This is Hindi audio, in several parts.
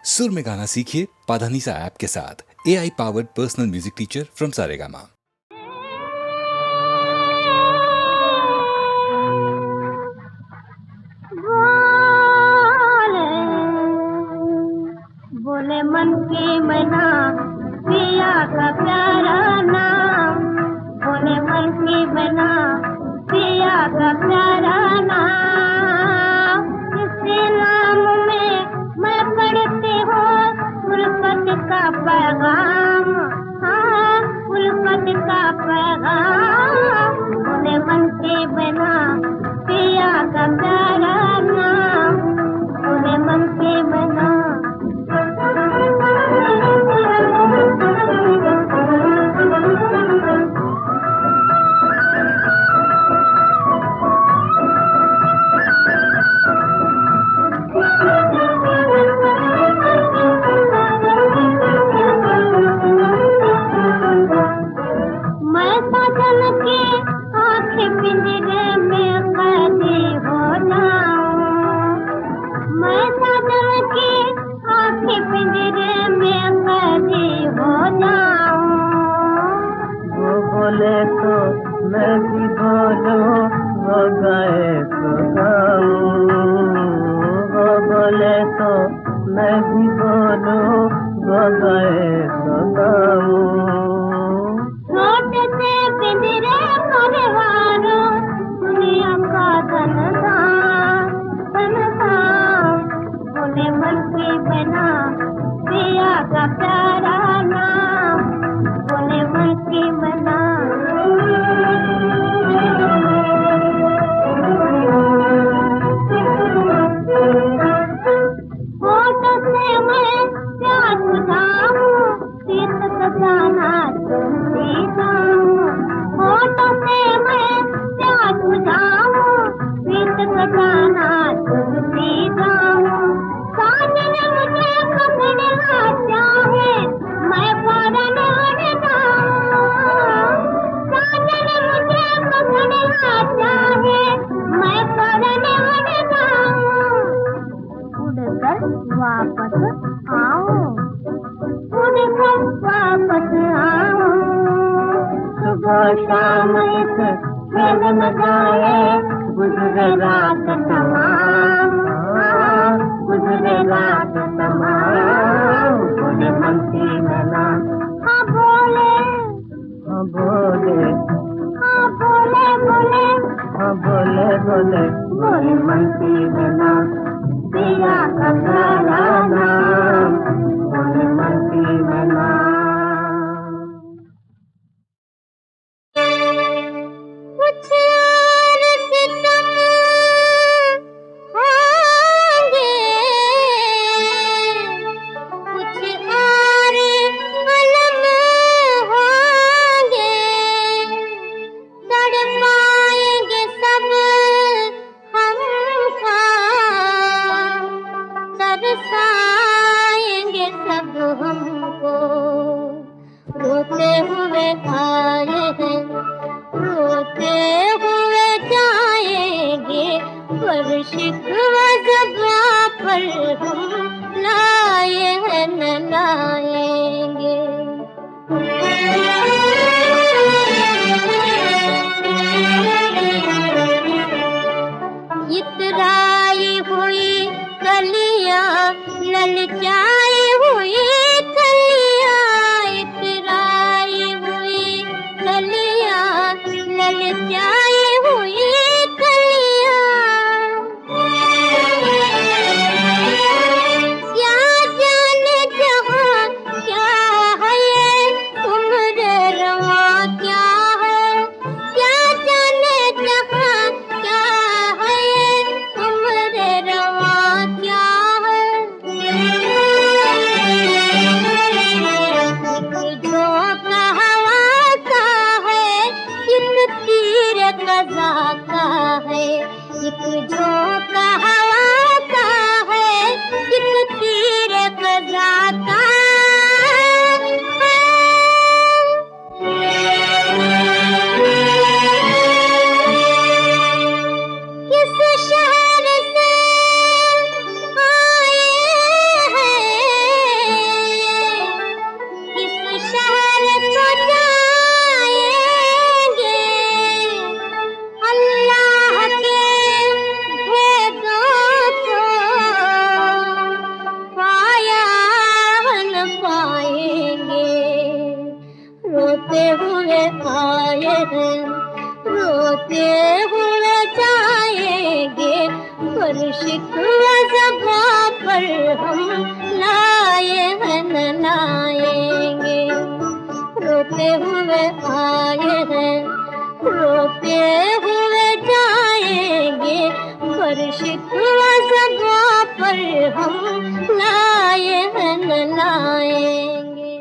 सुर में गाना सीखिए पाधानीसा ऐप के साथ। AI powered personal music teacher from Saregama. बोले मन की मना पिया का प्यारा नाम, बोले मन की मना पिया का प्यारा नाम। इसी नाम में मैं पढ़ती हूँ उल्फत का पैगाम, हाँ उल्फत का पैगाम। बोले मन की मना पिया का प्यारा नाम, बोले मन की मना। मैं साजन की आँखें पिंजरे में कैदी हो जाऊं, मैं साजन की आँखें पिंजरे में कैदी हो जाऊं। वो बोले तो मैं भी बोलूं, वो गाए तो गाऊं। वो बोले तो मैं भी बोलूं, वो गाए तो गाऊं। छोटे से पिंजरे परिवारों दुनिया का धनदान, धनदान। बोले मन की बना पिया का प्यारा नाम, बोले मन की बना। होठ से मैं प्यार बुझाऊं, शीत सजाना चलती जाऊं। होठ से मैं प्यार बुझाऊं, शीत सजाना चलती जाऊं। साजन मुझे पकड़ना चाहे, मैं फौरन उड़ जाऊं। साजन मुझे पकड़ना चाहे, मैं फौरन उड़ जाऊं। उड़कर वापस आओ, उड़कर वापस आओ। सुबह शाम एक खेल न जाए, गुजरे रात तमाम, गुजरे रात तमाम। बोले मन की मना, हाँ बोले, हाँ बोले, हाँ बोले बोले, हाँ बोले बोले। बोले मन की मना पिया का प्यारा नाम, बोले मन की मना। कुछ और सितम होंगे, कुछ और अलम होंगे, तड़पाएंगे सब हमको, तरसाएंगे सब हमको। रोते हुए आए हैं, रोते हुए जाएंगे, पर शिकवा ज़बां पर हम लाए हैं न लाएंगे। इतराई हुई कलियां, ललचाई हुई कलियां, इतराई हुई कलियां, ललचाई हुई कलियां। पर शिकवा ज़बां पर हम लाए हैं न लाएंगे, रोते हुए आए हैं रोते हुए जाएंगे, पर शिकवा ज़बां पर हम लाए हैं न लाएंगे।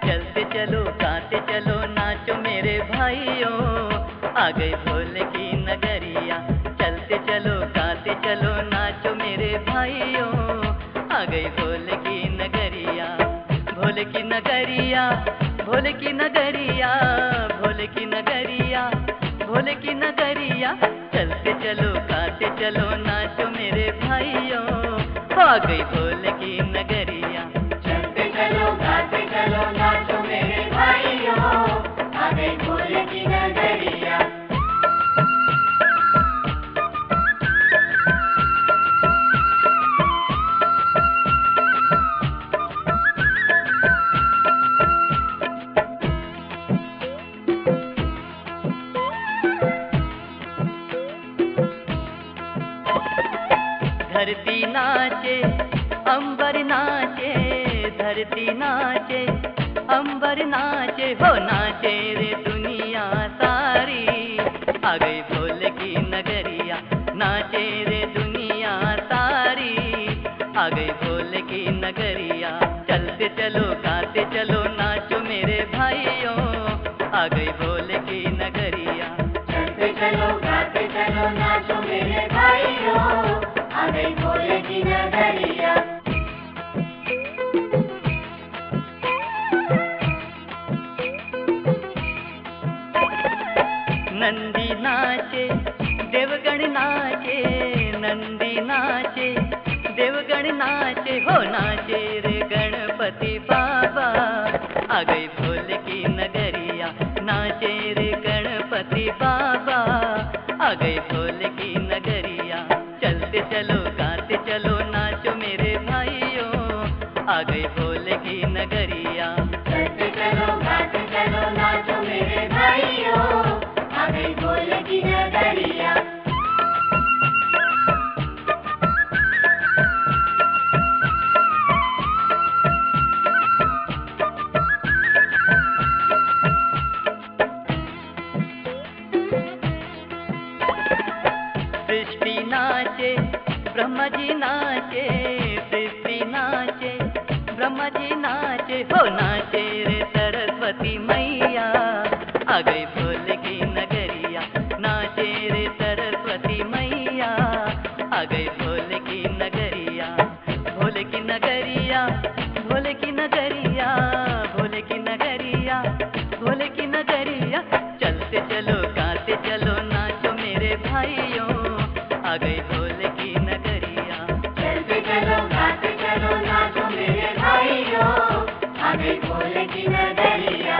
चलते चलो गाते चलो नाचो मेरे भाइयों, आ गई भोले की नगरिया। चलते चलो गाते चलो नाचो मेरे भाइयों, आ गई भोले की नगरिया। भोले की नगरिया, भोले की नगरिया, भोले की नगरिया, भोले की नगरिया। चलते चलो गाते चलो नाचो मेरे भाइयों, आ गई भोले की नगरिया। चलते चलो गाते चलो नाचो मेरे भाइयों, आ गई भोले की नगरिया। धरती नाचे अंबर नाचे, धरती नाचे अंबर नाचे, हो नाचे रे दुनिया सारी। आ गई भोले की नगरिया, नाचे रे दुनिया सारी। आ गई भोले की नगरिया। चलते चलो गाते चलो नाचो मेरे भाइयों, आ गई भोले की नगरिया। चलते चलो गाते चलो नाचो मेरे भाइयों, आ गई भोले की नगरिया। नंदी नाचे देवगण नाचे, नंदी नाचे देवगण नाचे, हो नाचे रे गणपति बाबा। आ गई भोले की नगरिया, नाचे रे गणपति बाबा। आ गई भोले की नगरिया, चलते चलो गाते चलो नाचो मेरे भाइयों। आ गई भोले की नगरिया, चलते चलो गाते चलो नाचो मेरे भाइयों। आ गई भोले की नगरिया। सृष्टि नाचे ब्रह्मा जी नाचे, सृष्टि नाचे ब्रह्मा जी नाचे, हो नाचे रे सरस्वती मैया। आ गई भोले की नगरिया, नाचे रे सरस्वती मैया। आ गई भोले की नगरिया, भोले की नगरिया, भोले की नगरिया, भोले की नगरिया, भोले की नगरिया। चलते चलो गाते चलो नाचो मेरे भाइयों। आ गई भोले की नगरिया, चलते चलो गाते चलो नाचो मेरे भाइयों। आ गई भोले की नगरिया।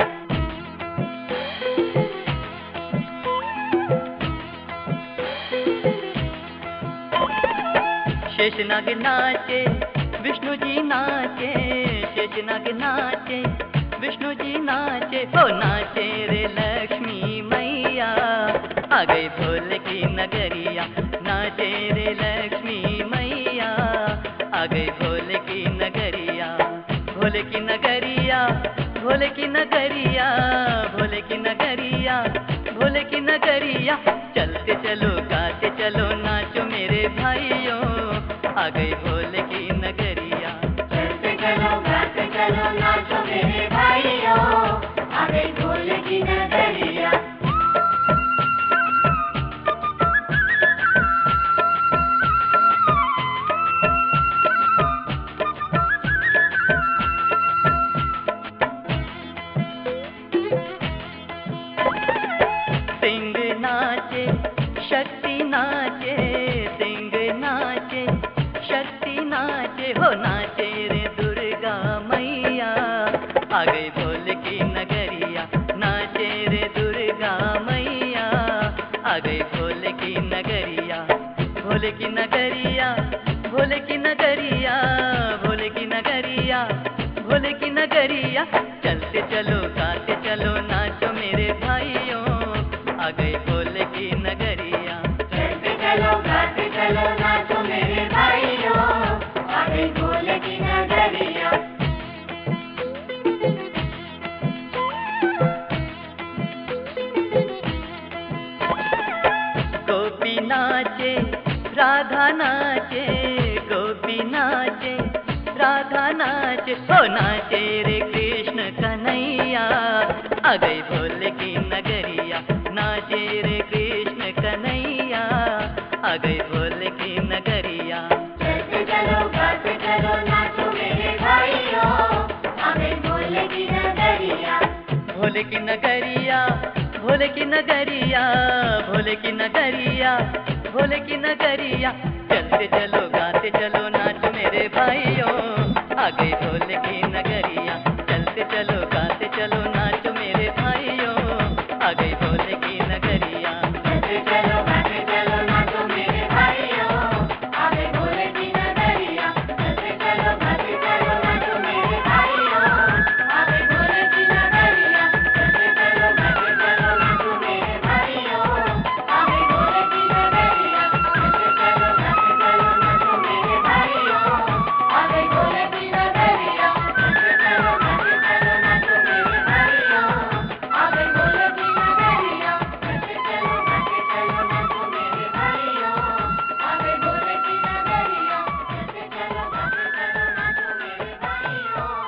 शेषनाग नाचे विष्णु जी नाचे, शेषनाग नाचे विष्णु जी नाचे, हो नाचे रे लक्ष्मी मैया। आ गई भोले की नगरिया, नाचे रे लक्ष्मी मैया। आ गई भोले की नगरिया, भोले की नगरिया, भोले की नगरिया, भोले की नगरिया, भोले की नगरिया। चलते चलो गाते चलो नाचो मेरे भाइयों। आ गई भोले की नगरिया, चलते चलो गाते चलो नाचो मेरे भाइयों। आ गई भोले की नगरिया। सिंह नाचे शक्ति नाचे, सिंह नाचे शक्ति नाचे, हो नाचे रे दुर्गा मैया। आ गई भोले की नगरिया, नाचे रे दुर्गा मैया। आ गई भोले की नगरिया, भोले की नगरिया, भोले की नगरिया, भोले की नगरिया, भोले की नगरिया। चलते चलो गाते चलो नाचो मेरे भाइयों। आ गई भोले की नगरिया, चलते चलो गाते चलो नाचो मेरे भाइयों। आ गई भोले की नगरिया। गोपी नाचे राधा नाचे, गोपी नाचे राधा नाचे, हो नाचे रे कृष्ण कन्हैया। आ गई भोले की नगरिया, नाचे रे कृष्ण कन्हैया। आ गई भोले की नगरिया, चलते चलो गाते चलो नाचो मेरे भाइयों। आ गई भोले की नगरिया। भोले की नगरिया, भोले की नगरिया, भोले की नगरिया, भोले की नगरिया। चलते चलो गाते चलो नाचो मेरे भाइयों। आ गई भोले की नगरिया, चलते चलो गाते चलो नाचो मेरे भाइयों। आ गई भोले की नगरिया, चलते चलो गाते चलो नाचो मेरे भाइयों। आ गई भोले की नगरिया। चलते चलो गाते चलो नाचो मेरे भाइयों। आ गई भोले की नगरिया। चलते चलो गाते चलो नाचो मेरे भाइयों। आ गई भोले की नगरिया। चलते चलो गाते चलो नाचो मेरे भाइयों। आ गई भोले की नगरिया। चलते चलो गाते चलो नाचो मेरे भाइयों। आ गई भोले की नगरिया। चलते चलो गाते चलो नाचो मेरे भाइयों। आ गई भोले की नगरिया। चलते चलो गाते चलो नाचो मेरे भाइयों।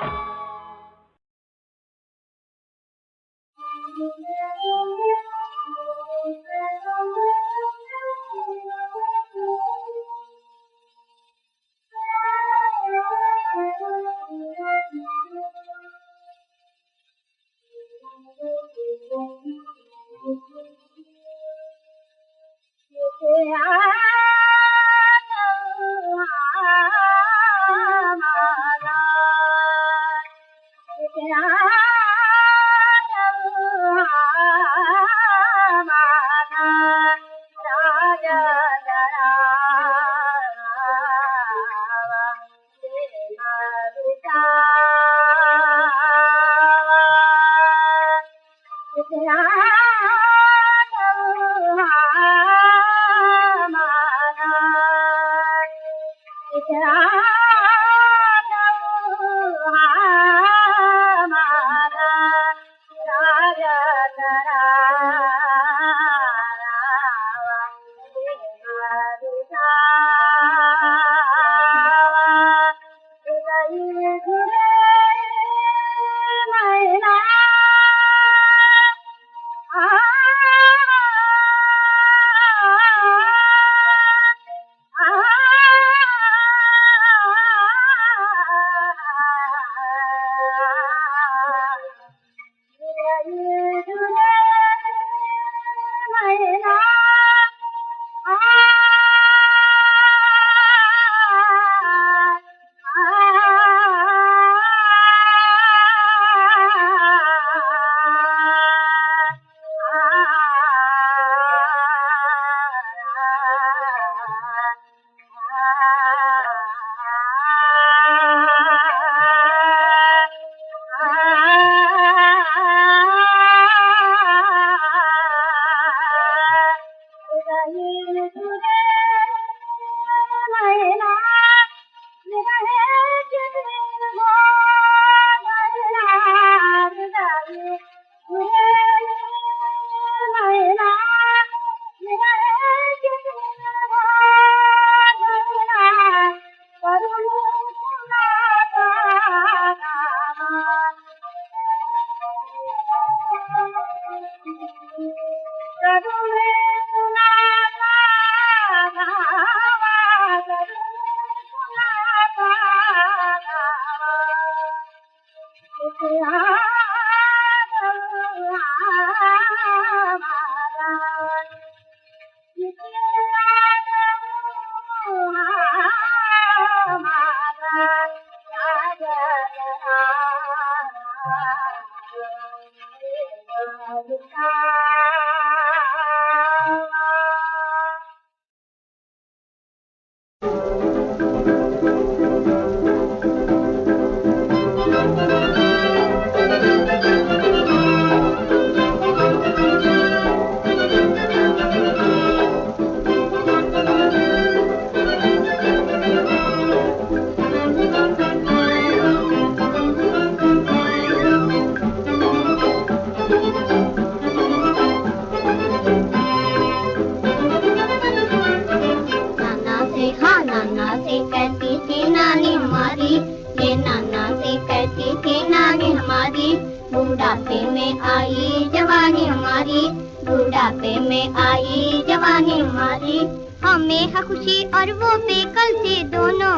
बुढ़ापे में आई जवानी हमारी, बुढ़ापे में आई जवानी हमारी। हमें है खुशी और वो बेकल थे दोनों,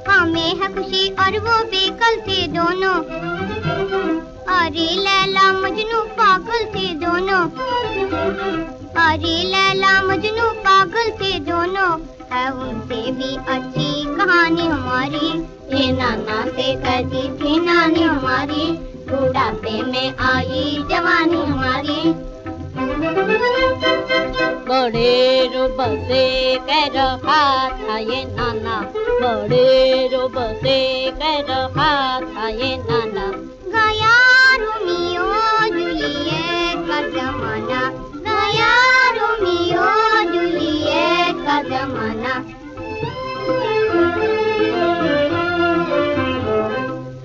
हमें है खुशी और वो बेकल थे दोनों। अरे लैला मजनू पागल थे दोनों, अरे लैला मजनू पागल थे दोनों। है उनसे भी अच्छी कहानी हमारी, ये नाना से कहती थी नानी हमारी। बुढ़ापे में आई जवानी हमारी। बड़े रूप से कह रहा था ये नाना, बड़े रूप से कह रहा था ये नाना। गया रोमियो जूलियट का जमाना, गया रोमियो जूलियट का जमाना।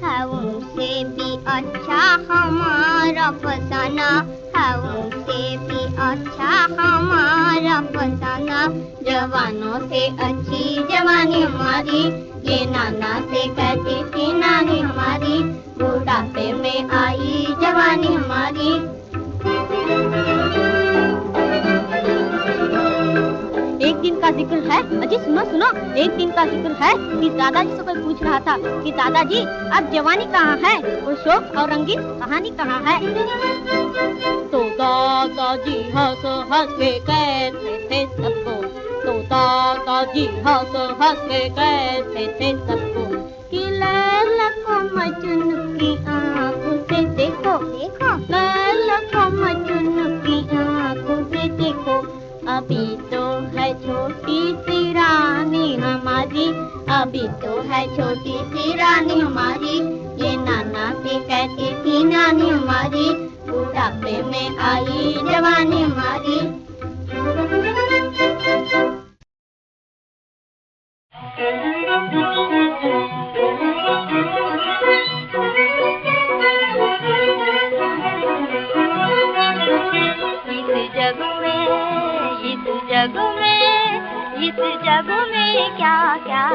है उनसे भी अच्छा हमारा फसाना, है उनसे भी अच्छा हमारा फसाना। जवानों से अच्छी जवानी हमारी, ये नाना से कहती थी नानी हमारी। बुढ़ापे में आई जवानी हमारी। एक दिन का जिक्र है, अजी सुनो सुनो, एक दिन का जिक्र है कि दादाजी से कोई पूछ रहा था कि दादाजी अब जवानी कहाँ है और शौक और रंगीन कहानी कहाँ है। तो दादाजी हंस हंस के कहते थे सबको, तो दादाजी हंस हंस के कहते थे सबको कि लैला को मजनू की आँखों से देखो, देखो लैला को मजनू की आँखों से देखो। अभी तो है छोटी सी रानी हमारी, अभी तो है छोटी सी रानी हमारी। ये नाना से कहती थी नानी हमारी। बुढ़ा बुढ़ापे में आई जवानी हमारी। इस जग में क्या क्या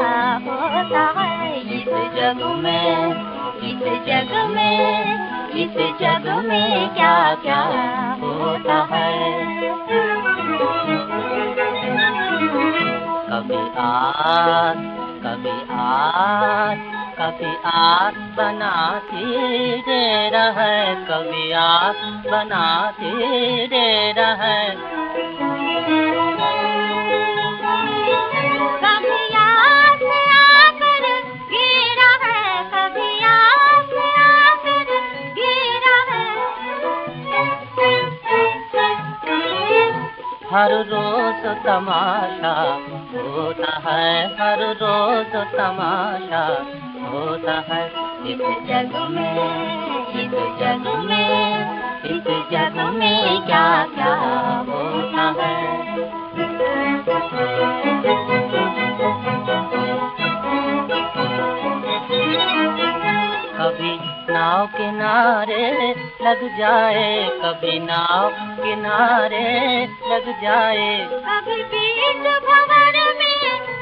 होता है, इस जग में, इस जग में, इस जग में क्या क्या होता है। कभी आस, कभी आस, कभी आस बनाती देर है, कभी आस बनाती देर है। हर रोज तमाशा होता है, हर रोज तमाशा होता है। इस जग में, इस जग में, इस जग में क्या क्या होता है। कभी नाव किनारे लग जाए, कभी नाव किनारे लग जाए, कभी बीच भंवर में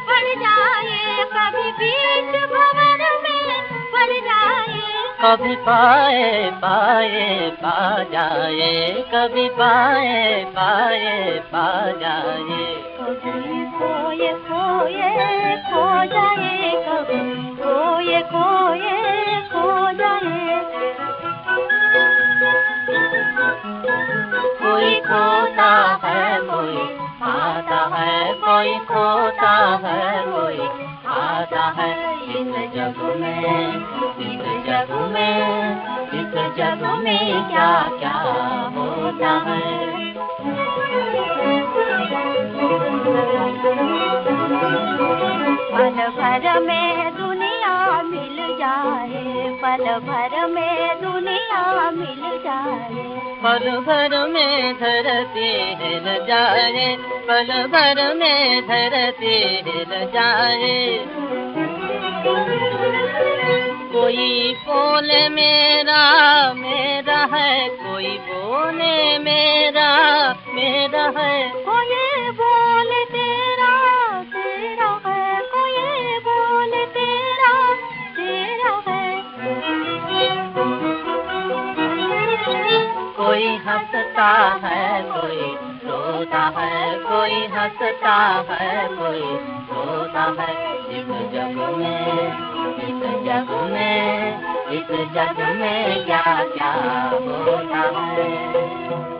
पड़ जाए, कभी बीच भंवर में पड़ जाए, कभी पाए पाए पा जाए, कभी पाए पाए पा जाए, कभी खोए खोए खो जाए, कभी खोए खोए खो जाए। कोई खोता है कोई आता है, कोई खोता है कोई आता है। इस जग में, इस जग में, इस जग में क्या क्या होता है। पल भर में दुनिया मिल जाए, पल भर में दुनिया मिल जाए, पल भर में धरती हिल जाए, पल भर में धरती हिल जाए। कोई बोले मेरा मेरा है, कोई बोले मेरा मेरा है, कोई बोले तेरा तेरा है, कोई बोले तेरा तेरा है। कोई हंसता है कोई रोता है, कोई हंसता है कोई रोता है। इस जग में, इस जग में, इस जग में क्या क्या होता है।